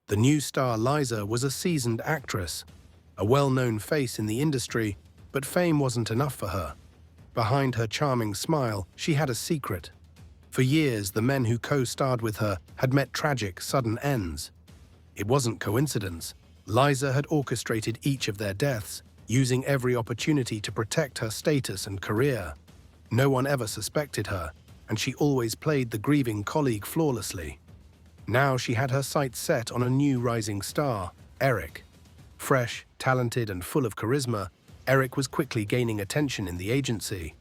The new star Liza was a seasoned actress, a well-known face in the industry, but fame wasn't enough for her. Behind her charming smile, she had a secret. For years, the men who co-starred with her had met tragic, sudden ends. It wasn't coincidence. Liza had orchestrated each of their deaths, using every opportunity to protect her status and career. No one ever suspected her, and she always played the grieving colleague flawlessly. Now she had her sights set on a new rising star, Eric. Fresh, talented, and full of charisma, Eric was quickly gaining attention in the agency.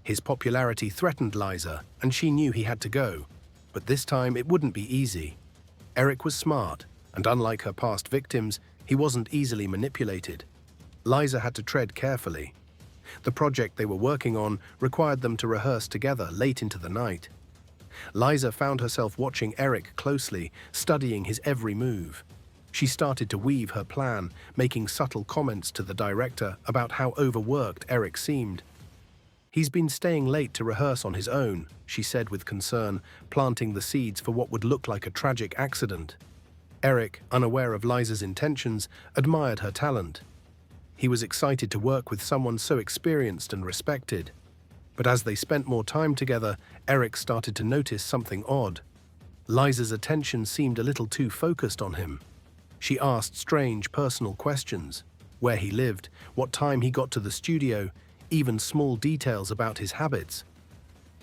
His popularity threatened Liza, and she knew he had to go. But this time it wouldn't be easy. Eric was smart, and unlike her past victims, he wasn't easily manipulated. Liza had to tread carefully. The project they were working on required them to rehearse together late into the night. Liza found herself watching Eric closely, studying his every move. She started to weave her plan, making subtle comments to the director about how overworked Eric seemed. "He's been staying late to rehearse on his own," she said with concern, planting the seeds for what would look like a tragic accident. Eric, unaware of Liza's intentions, admired her talent. He was excited to work with someone so experienced and respected. But as they spent more time together, Eric started to notice something odd. Liza's attention seemed a little too focused on him. She asked strange personal questions: where he lived, what time he got to the studio, even small details about his habits.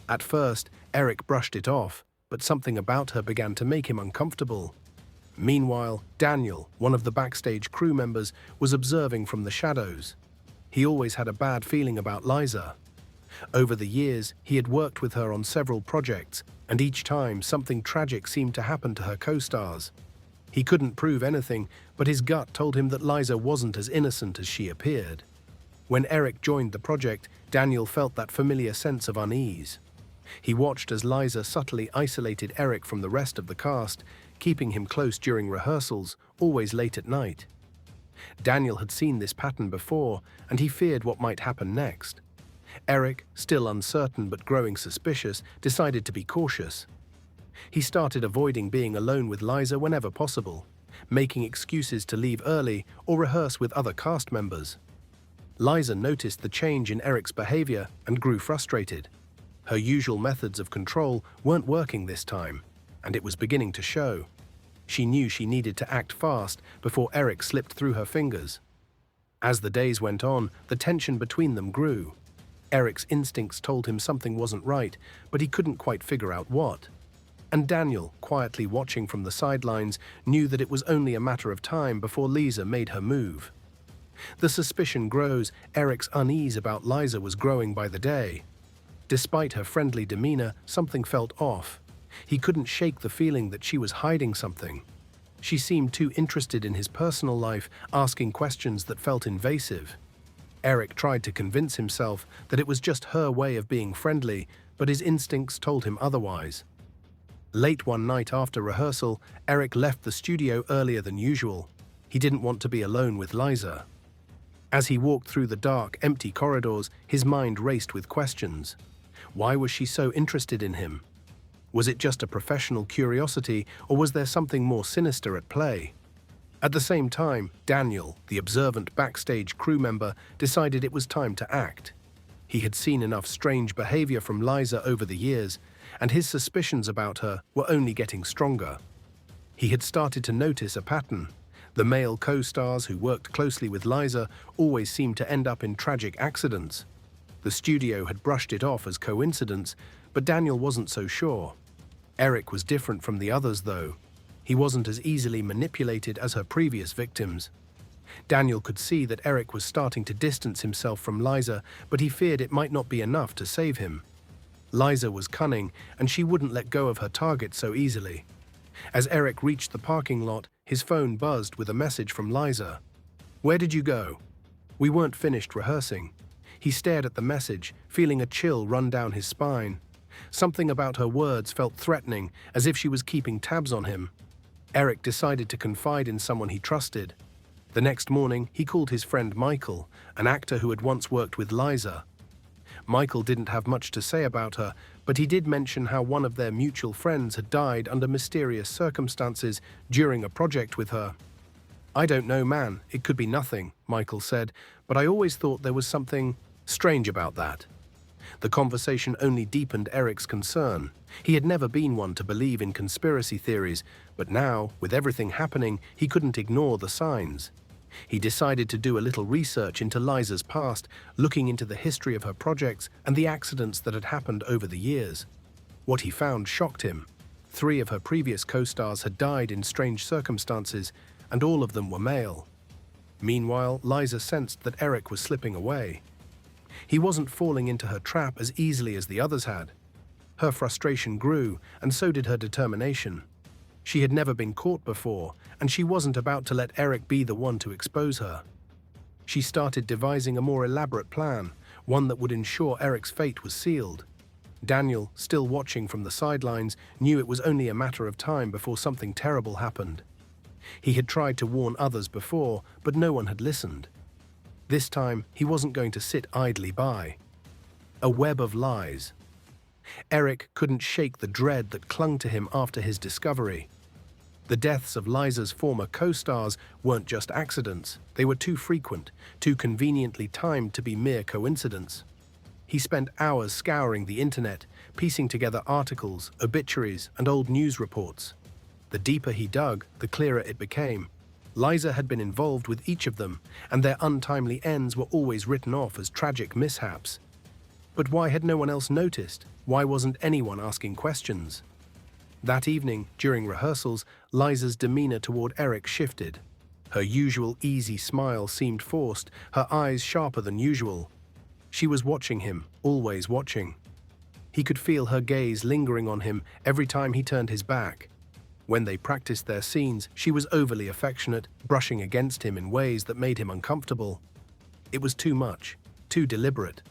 At first, Eric brushed it off, but something about her began to make him uncomfortable. Meanwhile, Daniel, one of the backstage crew members, was observing from the shadows. He always had a bad feeling about Liza. Over the years, he had worked with her on several projects, and each time something tragic seemed to happen to her co-stars. He couldn't prove anything, but his gut told him that Liza wasn't as innocent as she appeared. When Eric joined the project, Daniel felt that familiar sense of unease. He watched as Liza subtly isolated Eric from the rest of the cast, keeping him close during rehearsals, always late at night. Daniel had seen this pattern before, and he feared what might happen next. Eric, still uncertain but growing suspicious, decided to be cautious. He started avoiding being alone with Liza whenever possible, making excuses to leave early or rehearse with other cast members. Liza noticed the change in Eric's behavior and grew frustrated. Her usual methods of control weren't working this time, and it was beginning to show. She knew she needed to act fast before Eric slipped through her fingers. As the days went on, the tension between them grew. Eric's instincts told him something wasn't right, but he couldn't quite figure out what. And Daniel, quietly watching from the sidelines, knew that it was only a matter of time before Liza made her move. The suspicion grows, Eric's unease about Liza was growing by the day. Despite her friendly demeanor, something felt off. He couldn't shake the feeling that she was hiding something. She seemed too interested in his personal life, asking questions that felt invasive. Eric tried to convince himself that it was just her way of being friendly, but his instincts told him otherwise. Late one night after rehearsal, Eric left the studio earlier than usual. He didn't want to be alone with Liza. As he walked through the dark, empty corridors, his mind raced with questions. Why was she so interested in him? Was it just a professional curiosity, or was there something more sinister at play? At the same time, Daniel, the observant backstage crew member, decided it was time to act. He had seen enough strange behavior from Liza over the years, and his suspicions about her were only getting stronger. He had started to notice a pattern. The male co-stars who worked closely with Liza always seemed to end up in tragic accidents. The studio had brushed it off as coincidence, but Daniel wasn't so sure. Eric was different from the others, though. He wasn't as easily manipulated as her previous victims. Daniel could see that Eric was starting to distance himself from Liza, but he feared it might not be enough to save him. Liza was cunning, and she wouldn't let go of her target so easily. As Eric reached the parking lot, his phone buzzed with a message from Liza. "Where did you go?" "We weren't finished rehearsing." He stared at the message, feeling a chill run down his spine. Something about her words felt threatening, as if she was keeping tabs on him. Eric decided to confide in someone he trusted. The next morning, he called his friend Michael, an actor who had once worked with Liza. Michael didn't have much to say about her, but he did mention how one of their mutual friends had died under mysterious circumstances during a project with her. "I don't know, man. It could be nothing," Michael said, "but I always thought there was something strange about that." The conversation only deepened Eric's concern. He had never been one to believe in conspiracy theories, but now, with everything happening, he couldn't ignore the signs. He decided to do a little research into Liza's past, looking into the history of her projects and the accidents that had happened over the years. What he found shocked him. 3 of her previous co-stars had died in strange circumstances, and all of them were male. Meanwhile, Liza sensed that Eric was slipping away. He wasn't falling into her trap as easily as the others had. Her frustration grew, and so did her determination. She had never been caught before, and she wasn't about to let Eric be the one to expose her. She started devising a more elaborate plan, one that would ensure Eric's fate was sealed. Daniel, still watching from the sidelines, knew it was only a matter of time before something terrible happened. He had tried to warn others before, but no one had listened. This time, he wasn't going to sit idly by. A web of lies. Eric couldn't shake the dread that clung to him after his discovery. The deaths of Liza's former co-stars weren't just accidents. They were too frequent, too conveniently timed to be mere coincidence. He spent hours scouring the internet, piecing together articles, obituaries, and old news reports. The deeper he dug, the clearer it became. Liza had been involved with each of them, and their untimely ends were always written off as tragic mishaps. But why had no one else noticed? Why wasn't anyone asking questions? That evening, during rehearsals, Liza's demeanor toward Eric shifted. Her usual easy smile seemed forced, her eyes sharper than usual. She was watching him, always watching. He could feel her gaze lingering on him every time he turned his back. When they practiced their scenes, she was overly affectionate, brushing against him in ways that made him uncomfortable. It was too much, too deliberate.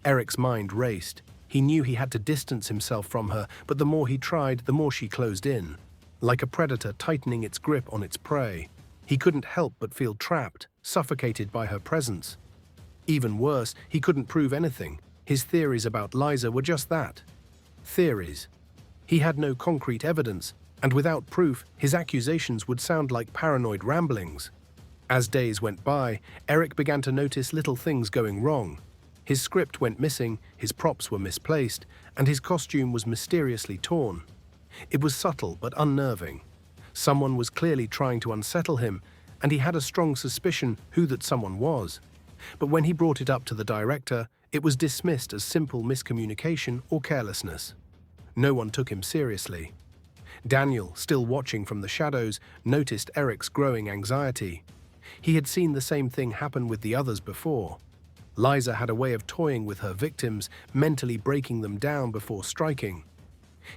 Eric's mind raced. He knew he had to distance himself from her, but the more he tried, the more she closed in, like a predator tightening its grip on its prey. He couldn't help but feel trapped, suffocated by her presence. Even worse, he couldn't prove anything. His theories about Liza were just that. Theories. He had no concrete evidence, and without proof, his accusations would sound like paranoid ramblings. As days went by, Eric began to notice little things going wrong. His script went missing, his props were misplaced, and his costume was mysteriously torn. It was subtle but unnerving. Someone was clearly trying to unsettle him, and he had a strong suspicion who that someone was. But when he brought it up to the director, it was dismissed as simple miscommunication or carelessness. No one took him seriously. Daniel, still watching from the shadows, noticed Eric's growing anxiety. He had seen the same thing happen with the others before. Liza had a way of toying with her victims, mentally breaking them down before striking.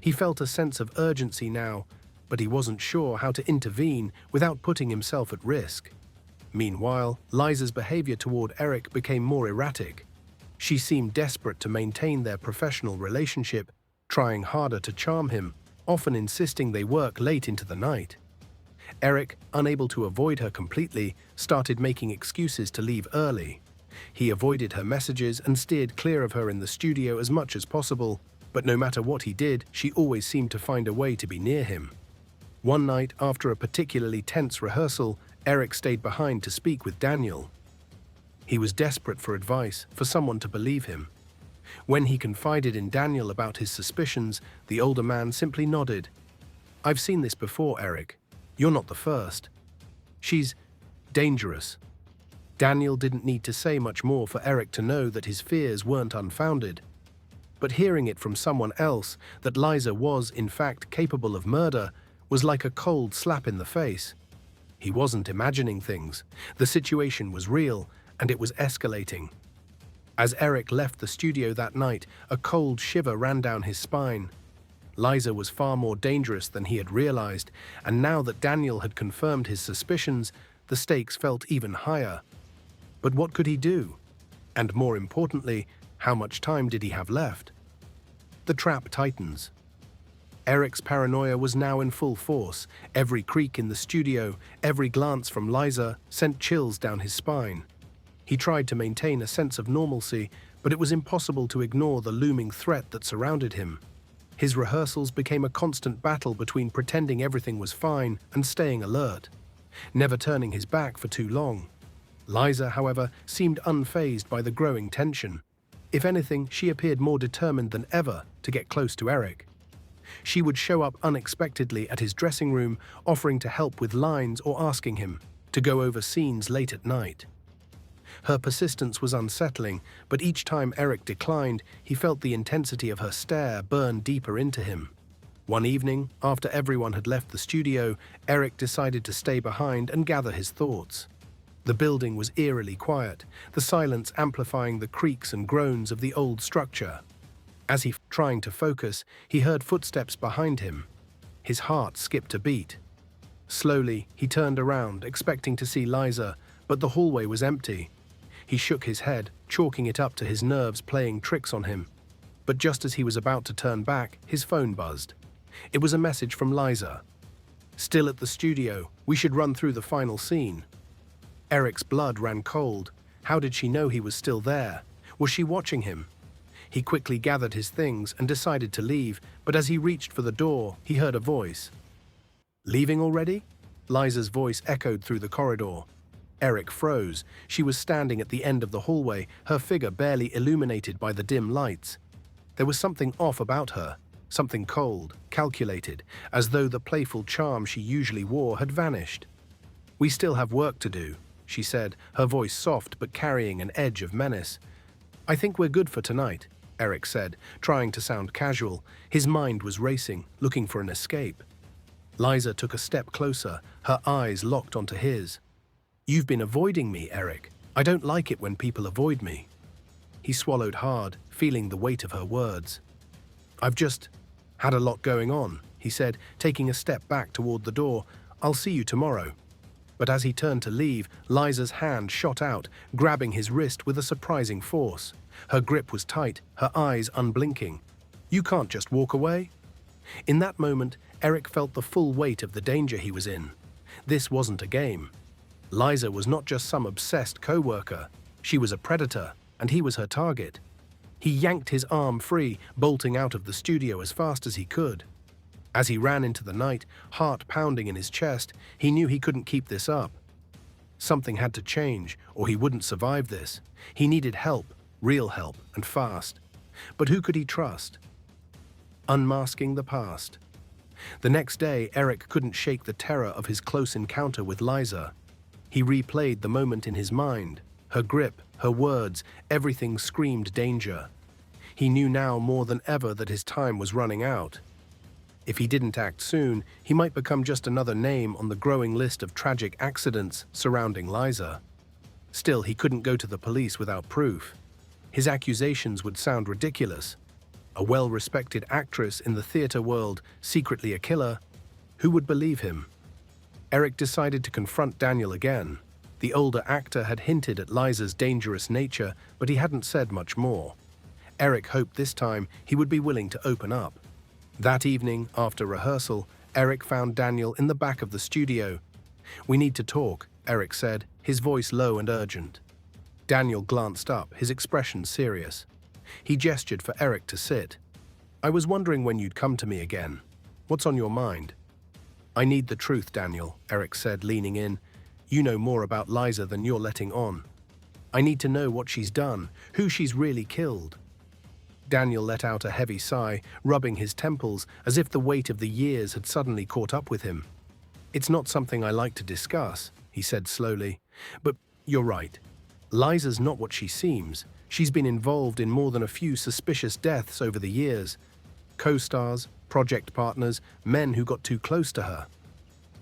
He felt a sense of urgency now, but he wasn't sure how to intervene without putting himself at risk. Meanwhile, Liza's behavior toward Eric became more erratic. She seemed desperate to maintain their professional relationship, trying harder to charm him, often insisting they work late into the night. Eric, unable to avoid her completely, started making excuses to leave early. He avoided her messages and steered clear of her in the studio as much as possible, but no matter what he did, she always seemed to find a way to be near him. One night, after a particularly tense rehearsal, Eric stayed behind to speak with Daniel. He was desperate for advice, for someone to believe him. When he confided in Daniel about his suspicions, the older man simply nodded. "I've seen this before, Eric. You're not the first. She's dangerous." Daniel didn't need to say much more for Eric to know that his fears weren't unfounded. But hearing it from someone else, that Liza was, in fact, capable of murder, was like a cold slap in the face. He wasn't imagining things. The situation was real, and it was escalating. As Eric left the studio that night, a cold shiver ran down his spine. Liza was far more dangerous than he had realized, and now that Daniel had confirmed his suspicions, the stakes felt even higher. But what could he do? And more importantly, how much time did he have left? The trap tightens. Eric's paranoia was now in full force. Every creak in the studio, every glance from Liza sent chills down his spine. He tried to maintain a sense of normalcy, but it was impossible to ignore the looming threat that surrounded him. His rehearsals became a constant battle between pretending everything was fine and staying alert, never turning his back for too long. Liza, however, seemed unfazed by the growing tension. If anything, she appeared more determined than ever to get close to Eric. She would show up unexpectedly at his dressing room, offering to help with lines or asking him to go over scenes late at night. Her persistence was unsettling, but each time Eric declined, he felt the intensity of her stare burn deeper into him. One evening, after everyone had left the studio, Eric decided to stay behind and gather his thoughts. The building was eerily quiet, the silence amplifying the creaks and groans of the old structure. As he trying to focus, he heard footsteps behind him. His heart skipped a beat. Slowly, he turned around, expecting to see Liza, but the hallway was empty. He shook his head, chalking it up to his nerves playing tricks on him. But just as he was about to turn back, his phone buzzed. It was a message from Liza. "Still at the studio. We should run through the final scene." Eric's blood ran cold. How did she know he was still there? Was she watching him? He quickly gathered his things and decided to leave, but as he reached for the door, he heard a voice. "Leaving already?" Liza's voice echoed through the corridor. Eric froze. She was standing at the end of the hallway, her figure barely illuminated by the dim lights. There was something off about her, something cold, calculated, as though the playful charm she usually wore had vanished. "We still have work to do," she said, her voice soft but carrying an edge of menace. "I think we're good for tonight," Eric said, trying to sound casual. His mind was racing, looking for an escape. Liza took a step closer, her eyes locked onto his. "You've been avoiding me, Eric. I don't like it when people avoid me." He swallowed hard, feeling the weight of her words. "I've just had a lot going on," he said, taking a step back toward the door. "I'll see you tomorrow." But as he turned to leave, Liza's hand shot out, grabbing his wrist with a surprising force. Her grip was tight, her eyes unblinking. "You can't just walk away." In that moment, Eric felt the full weight of the danger he was in. This wasn't a game. Liza was not just some obsessed coworker. She was a predator, and he was her target. He yanked his arm free, bolting out of the studio as fast as he could. As he ran into the night, heart pounding in his chest, he knew he couldn't keep this up. Something had to change, or he wouldn't survive this. He needed help, real help, and fast. But who could he trust? Unmasking the past. The next day, Eric couldn't shake the terror of his close encounter with Liza. He replayed the moment in his mind. Her grip, her words, everything screamed danger. He knew now more than ever that his time was running out. If he didn't act soon, he might become just another name on the growing list of tragic accidents surrounding Liza. Still, he couldn't go to the police without proof. His accusations would sound ridiculous. A well-respected actress in the theater world, secretly a killer? Who would believe him? Eric decided to confront Daniel again. The older actor had hinted at Liza's dangerous nature, but he hadn't said much more. Eric hoped this time he would be willing to open up. That evening, after rehearsal, Eric found Daniel in the back of the studio. "We need to talk," Eric said, his voice low and urgent. Daniel glanced up, his expression serious. He gestured for Eric to sit. "I was wondering when you'd come to me again. What's on your mind?" "I need the truth, Daniel," Eric said, leaning in. "You know more about Liza than you're letting on. I need to know what she's done, who she's really killed." Daniel let out a heavy sigh, rubbing his temples as if the weight of the years had suddenly caught up with him. "It's not something I like to discuss," he said slowly. "But you're right. Liza's not what she seems. She's been involved in more than a few suspicious deaths over the years. Co-stars, project partners, men who got too close to her."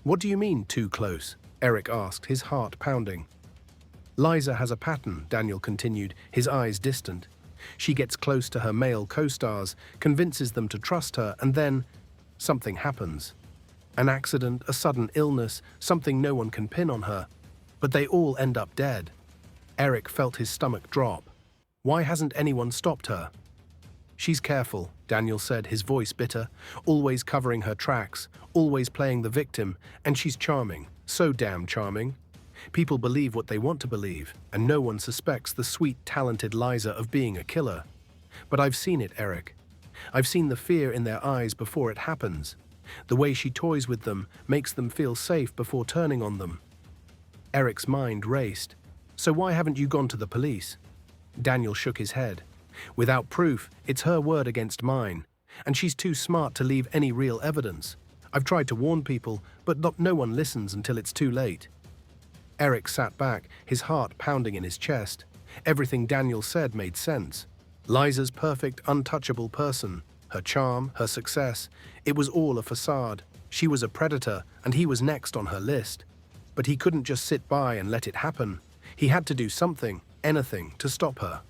"What do you mean, too close?" Eric asked, his heart pounding. "Liza has a pattern," Daniel continued, his eyes distant. "She gets close to her male co-stars, convinces them to trust her, and then something happens. An accident, a sudden illness, something no one can pin on her. But they all end up dead." Eric felt his stomach drop. Why hasn't anyone stopped her? "She's careful," Daniel said, his voice bitter, "always covering her tracks, always playing the victim, and she's charming, so damn charming. People believe what they want to believe, and no one suspects the sweet, talented Liza of being a killer. But I've seen it, Eric. I've seen the fear in their eyes before it happens. The way she toys with them makes them feel safe before turning on them. Eric's mind raced. So why haven't you gone to the police? Daniel shook his head. Without proof, it's her word against mine, and she's too smart to leave any real evidence. I've tried to warn people, but no one listens until it's too late. Eric sat back, his heart pounding in his chest. Everything Daniel said made sense. Liza's perfect, untouchable person, her charm, her success, it was all a facade. She was a predator, and he was next on her list. But he couldn't just sit by and let it happen. He had to do something, anything, to stop her.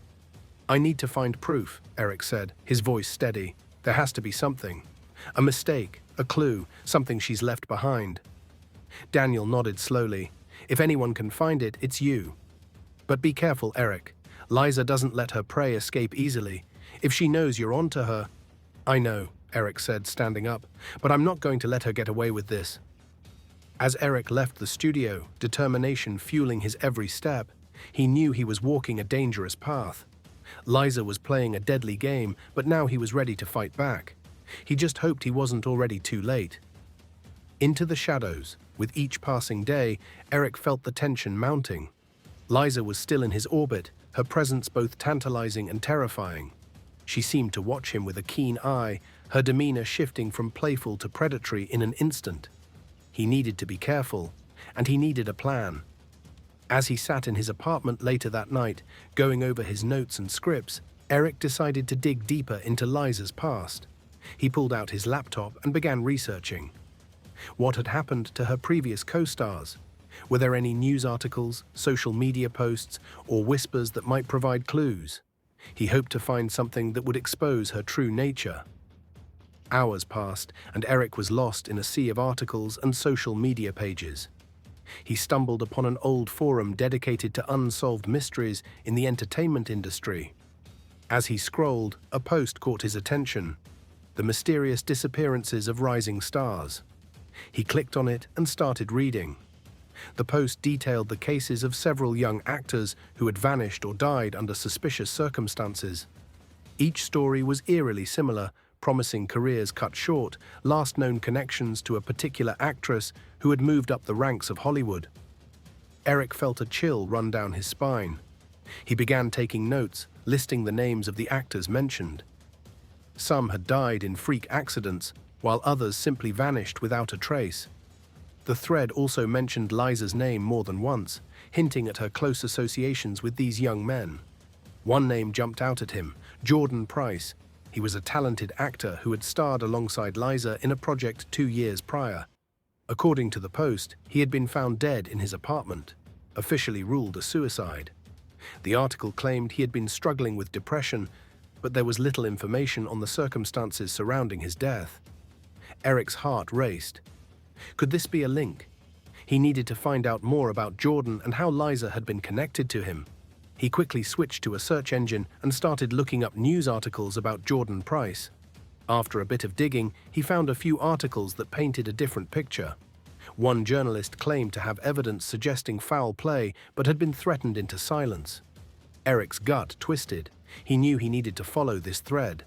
I need to find proof, Eric said, his voice steady. There has to be something. A mistake, a clue, something she's left behind. Daniel nodded slowly. If anyone can find it, it's you. But be careful, Eric. Liza doesn't let her prey escape easily. If she knows you're onto her... I know, Eric said, standing up, but I'm not going to let her get away with this. As Eric left the studio, determination fueling his every step, he knew he was walking a dangerous path. Liza was playing a deadly game, but now he was ready to fight back. He just hoped he wasn't already too late. Into the shadows, with each passing day, Eric felt the tension mounting. Liza was still in his orbit, her presence both tantalizing and terrifying. She seemed to watch him with a keen eye, her demeanor shifting from playful to predatory in an instant. He needed to be careful, and he needed a plan. As he sat in his apartment later that night, going over his notes and scripts, Eric decided to dig deeper into Liza's past. He pulled out his laptop and began researching. What had happened to her previous co-stars? Were there any news articles, social media posts, or whispers that might provide clues? He hoped to find something that would expose her true nature. Hours passed, and Eric was lost in a sea of articles and social media pages. He stumbled upon an old forum dedicated to unsolved mysteries in the entertainment industry. As he scrolled, a post caught his attention: the mysterious disappearances of rising stars. He clicked on it and started reading. The post detailed the cases of several young actors who had vanished or died under suspicious circumstances. Each story was eerily similar, promising careers cut short, last known connections to a particular actress who had moved up the ranks of Hollywood. Eric felt a chill run down his spine. He began taking notes, listing the names of the actors mentioned. Some had died in freak accidents, while others simply vanished without a trace. The thread also mentioned Liza's name more than once, hinting at her close associations with these young men. One name jumped out at him: Jordan Price. He was a talented actor who had starred alongside Liza in a project 2 years prior. According to the post, he had been found dead in his apartment, officially ruled a suicide. The article claimed he had been struggling with depression, but there was little information on the circumstances surrounding his death. Eric's heart raced. Could this be a link? He needed to find out more about Jordan and how Liza had been connected to him. He quickly switched to a search engine and started looking up news articles about Jordan Price. After a bit of digging, he found a few articles that painted a different picture. One journalist claimed to have evidence suggesting foul play, but had been threatened into silence. Eric's gut twisted. He knew he needed to follow this thread.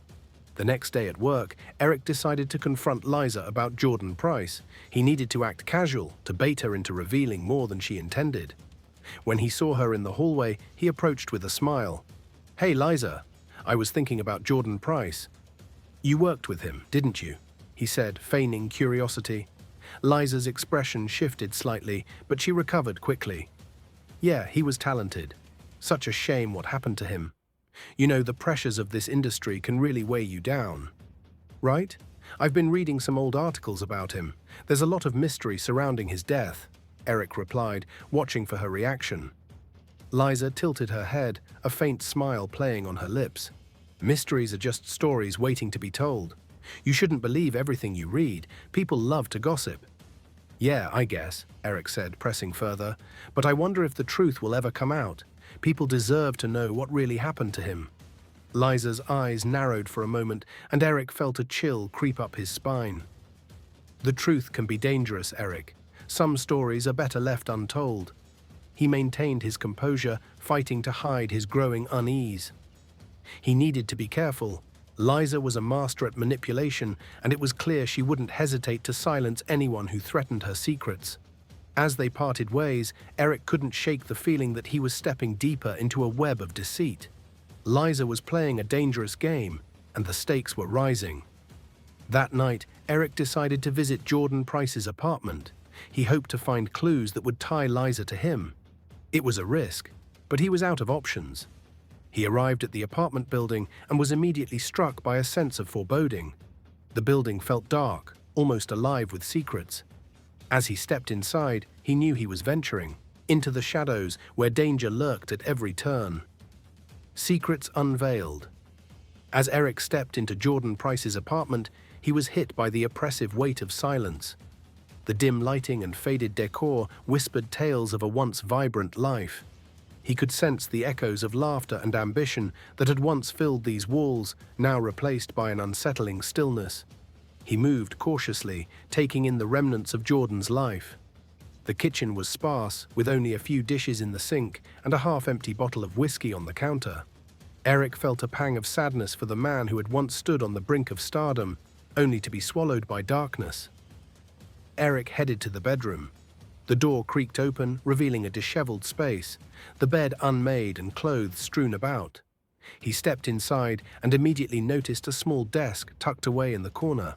The next day at work, Eric decided to confront Liza about Jordan Price. He needed to act casual, to bait her into revealing more than she intended. When he saw her in the hallway, he approached with a smile. "Hey, Liza, I was thinking about Jordan Price." "You worked with him, didn't you?" he said, feigning curiosity. Liza's expression shifted slightly, but she recovered quickly. "Yeah, he was talented. Such a shame what happened to him. You know, the pressures of this industry can really weigh you down. Right? I've been reading some old articles about him. There's a lot of mystery surrounding his death," Eric replied, watching for her reaction. Liza tilted her head, a faint smile playing on her lips. "Mysteries are just stories waiting to be told. You shouldn't believe everything you read. People love to gossip." "Yeah, I guess," Eric said, pressing further. "But I wonder if the truth will ever come out. People deserve to know what really happened to him." Liza's eyes narrowed for a moment, and Eric felt a chill creep up his spine. "The truth can be dangerous, Eric. Some stories are better left untold." He maintained his composure, fighting to hide his growing unease. He needed to be careful. Liza was a master at manipulation, and it was clear she wouldn't hesitate to silence anyone who threatened her secrets. As they parted ways, Eric couldn't shake the feeling that he was stepping deeper into a web of deceit. Liza was playing a dangerous game, and the stakes were rising. That night, Eric decided to visit Jordan Price's apartment. He hoped to find clues that would tie Liza to him. It was a risk, but he was out of options. He arrived at the apartment building and was immediately struck by a sense of foreboding. The building felt dark, almost alive with secrets. As he stepped inside, he knew he was venturing into the shadows where danger lurked at every turn. Secrets unveiled. As Eric stepped into Jordan Price's apartment, he was hit by the oppressive weight of silence. The dim lighting and faded decor whispered tales of a once vibrant life. He could sense the echoes of laughter and ambition that had once filled these walls, now replaced by an unsettling stillness. He moved cautiously, taking in the remnants of Jordan's life. The kitchen was sparse, with only a few dishes in the sink and a half-empty bottle of whiskey on the counter. Eric felt a pang of sadness for the man who had once stood on the brink of stardom, only to be swallowed by darkness. Eric headed to the bedroom. The door creaked open, revealing a disheveled space, the bed unmade and clothes strewn about. He stepped inside and immediately noticed a small desk tucked away in the corner.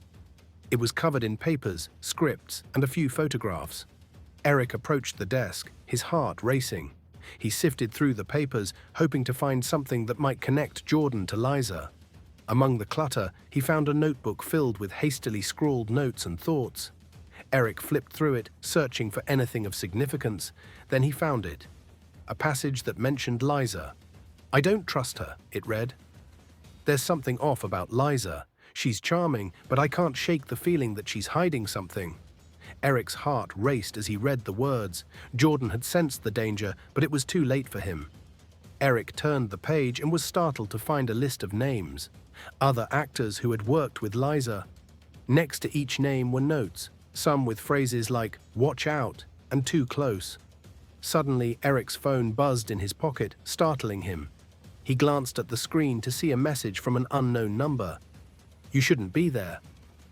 It was covered in papers, scripts, and a few photographs. Eric approached the desk, his heart racing. He sifted through the papers, hoping to find something that might connect Jordan to Liza. Among the clutter, he found a notebook filled with hastily scrawled notes and thoughts. Eric flipped through it, searching for anything of significance. Then he found it. A passage that mentioned Liza. "I don't trust her," it read. "There's something off about Liza. She's charming, but I can't shake the feeling that she's hiding something." Eric's heart raced as he read the words. Jordan had sensed the danger, but it was too late for him. Eric turned the page and was startled to find a list of names. Other actors who had worked with Liza. Next to each name were notes, some with phrases like, "watch out," and "too close." Suddenly, Eric's phone buzzed in his pocket, startling him. He glanced at the screen to see a message from an unknown number. "You shouldn't be there."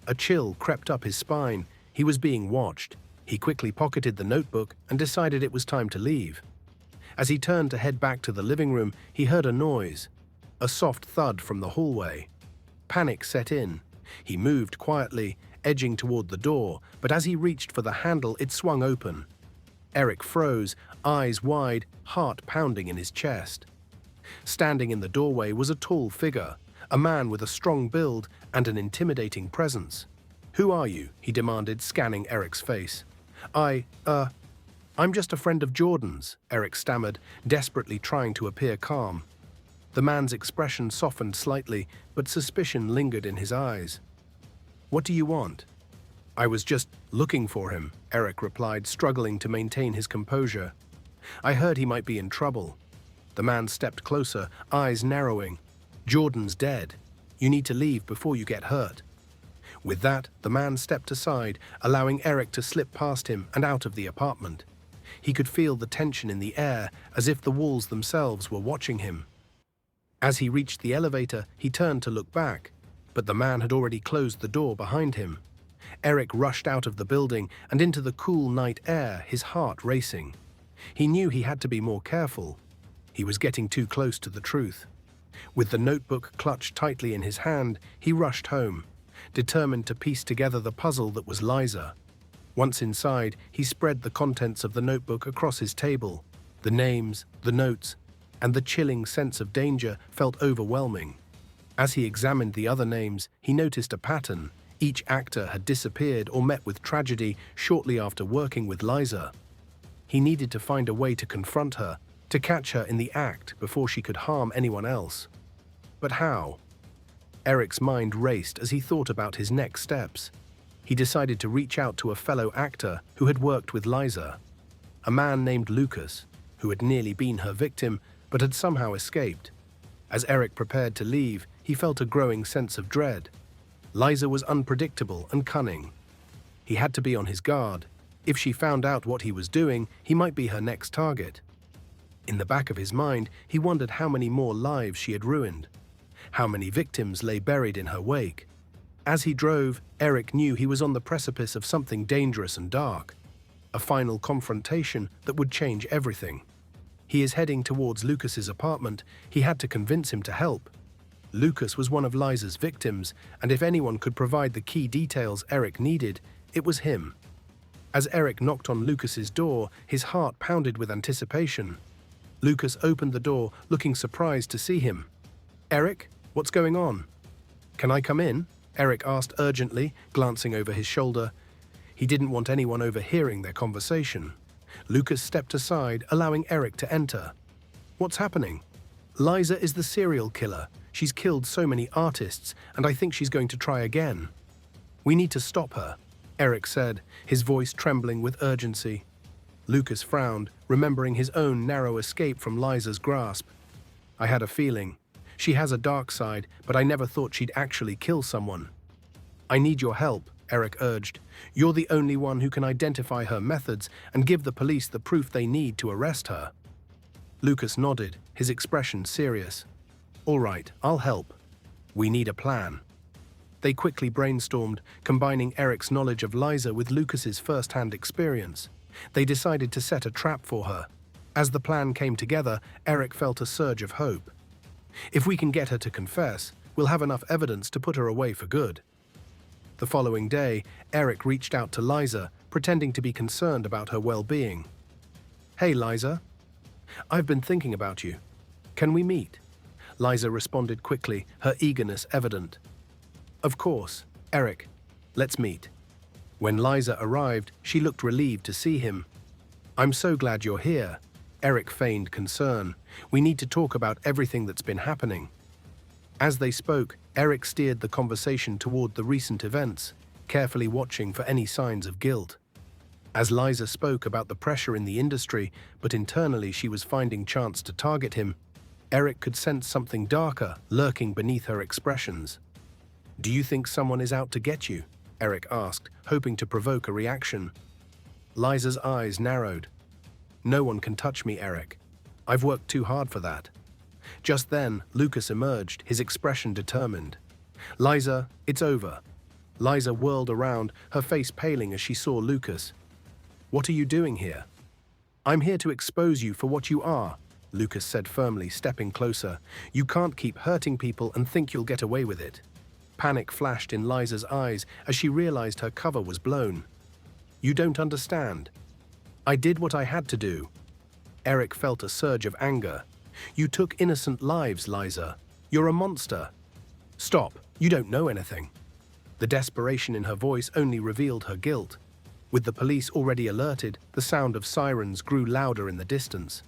A chill crept up his spine. He was being watched. He quickly pocketed the notebook and decided it was time to leave. As he turned to head back to the living room, he heard a noise, a soft thud from the hallway. Panic set in. He moved quietly, edging toward the door, but as he reached for the handle, it swung open. Eric froze, eyes wide, heart pounding in his chest. Standing in the doorway was a tall figure, a man with a strong build and an intimidating presence. "Who are you?" he demanded, scanning Eric's face. I'm just a friend of Jordan's," Eric stammered, desperately trying to appear calm. The man's expression softened slightly, but suspicion lingered in his eyes. "What do you want?" "I was just looking for him," Eric replied, struggling to maintain his composure. "I heard he might be in trouble." The man stepped closer, eyes narrowing. "Jordan's dead. You need to leave before you get hurt." With that, the man stepped aside, allowing Eric to slip past him and out of the apartment. He could feel the tension in the air, as if the walls themselves were watching him. As he reached the elevator, he turned to look back, but the man had already closed the door behind him. Eric rushed out of the building and into the cool night air, his heart racing. He knew he had to be more careful. He was getting too close to the truth. With the notebook clutched tightly in his hand, he rushed home, determined to piece together the puzzle that was Liza. Once inside, he spread the contents of the notebook across his table. The names, the notes, and the chilling sense of danger felt overwhelming. As he examined the other names, he noticed a pattern. Each actor had disappeared or met with tragedy shortly after working with Liza. He needed to find a way to confront her, to catch her in the act before she could harm anyone else. But how? Eric's mind raced as he thought about his next steps. He decided to reach out to a fellow actor who had worked with Liza, a man named Lucas, who had nearly been her victim but had somehow escaped. As Eric prepared to leave, he felt a growing sense of dread. Liza was unpredictable and cunning. He had to be on his guard. If she found out what he was doing, he might be her next target. In the back of his mind, he wondered how many more lives she had ruined. How many victims lay buried in her wake. As he drove, Eric knew he was on the precipice of something dangerous and dark. A final confrontation that would change everything. He is heading towards Lucas's apartment. He had to convince him to help. Lucas was one of Liza's victims, and if anyone could provide the key details Eric needed, it was him. As Eric knocked on Lucas's door, his heart pounded with anticipation. Lucas opened the door, looking surprised to see him. "Eric, what's going on?" "Can I come in?" Eric asked urgently, glancing over his shoulder. He didn't want anyone overhearing their conversation. Lucas stepped aside, allowing Eric to enter. "What's happening?" "Liza is the serial killer. She's killed so many artists, and I think she's going to try again. We need to stop her," Eric said, his voice trembling with urgency. Lucas frowned, remembering his own narrow escape from Liza's grasp. "I had a feeling. She has a dark side, but I never thought she'd actually kill someone." "I need your help," Eric urged. "You're the only one who can identify her methods and give the police the proof they need to arrest her." Lucas nodded, his expression serious. "All right, I'll help. We need a plan." They quickly brainstormed, combining Eric's knowledge of Liza with Lucas's first-hand experience. They decided to set a trap for her. As the plan came together, Eric felt a surge of hope. If we can get her to confess, we'll have enough evidence to put her away for good. The following day, Eric reached out to Liza, pretending to be concerned about her well-being. "Hey, Liza. I've been thinking about you. Can we meet?" Liza responded quickly, her eagerness evident. "Of course, Eric. Let's meet." When Liza arrived, she looked relieved to see him. "I'm so glad you're here." Eric feigned concern. "We need to talk about everything that's been happening." As they spoke, Eric steered the conversation toward the recent events, carefully watching for any signs of guilt. As Liza spoke about the pressure in the industry, but internally she was finding chance to target him, Eric could sense something darker lurking beneath her expressions. "Do you think someone is out to get you?" Eric asked, hoping to provoke a reaction. Liza's eyes narrowed. "No one can touch me, Eric. I've worked too hard for that." Just then, Lucas emerged, his expression determined. "Liza, it's over." Liza whirled around, her face paling as she saw Lucas. "What are you doing here?" "I'm here to expose you for what you are," Lucas said firmly, stepping closer. "You can't keep hurting people and think you'll get away with it." Panic flashed in Liza's eyes as she realized her cover was blown. "You don't understand. I did what I had to do." Eric felt a surge of anger. "You took innocent lives, Liza. You're a monster." "Stop, you don't know anything." The desperation in her voice only revealed her guilt. With the police already alerted, the sound of sirens grew louder in the distance.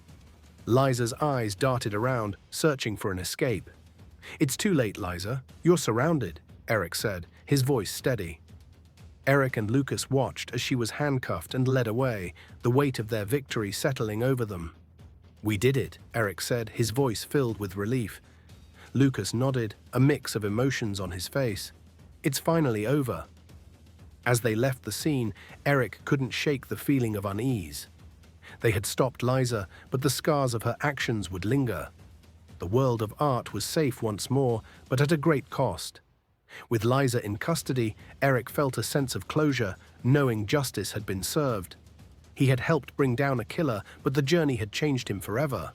Liza's eyes darted around, searching for an escape. "It's too late, Liza. You're surrounded," Eric said, his voice steady. Eric and Lucas watched as she was handcuffed and led away, the weight of their victory settling over them. "We did it," Eric said, his voice filled with relief. Lucas nodded, a mix of emotions on his face. "It's finally over." As they left the scene, Eric couldn't shake the feeling of unease. They had stopped Liza, but the scars of her actions would linger. The world of art was safe once more, but at a great cost. With Liza in custody, Eric felt a sense of closure, knowing justice had been served. He had helped bring down a killer, but the journey had changed him forever.